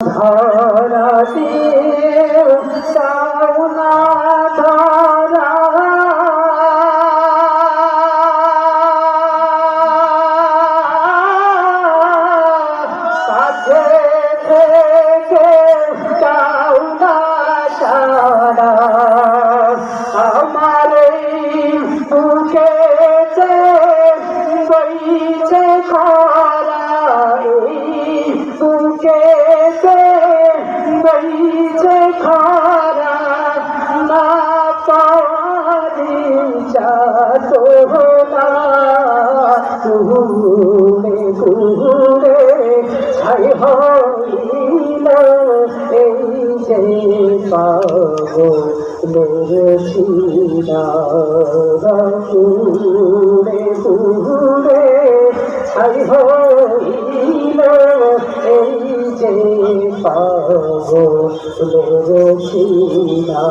ধরাতে সাউনা ধরা কাছে থেকে সাউনা সারা আমার বুকেতে বইছে খরা বুকেতে বইছে খরা না পারি যাতনা ঘুরে ঘুরে ছাই হইল এই যে পাগলের ছিলা ঘুরে ঘুরে ছাই হইল এই যে পাগলের ছিলা।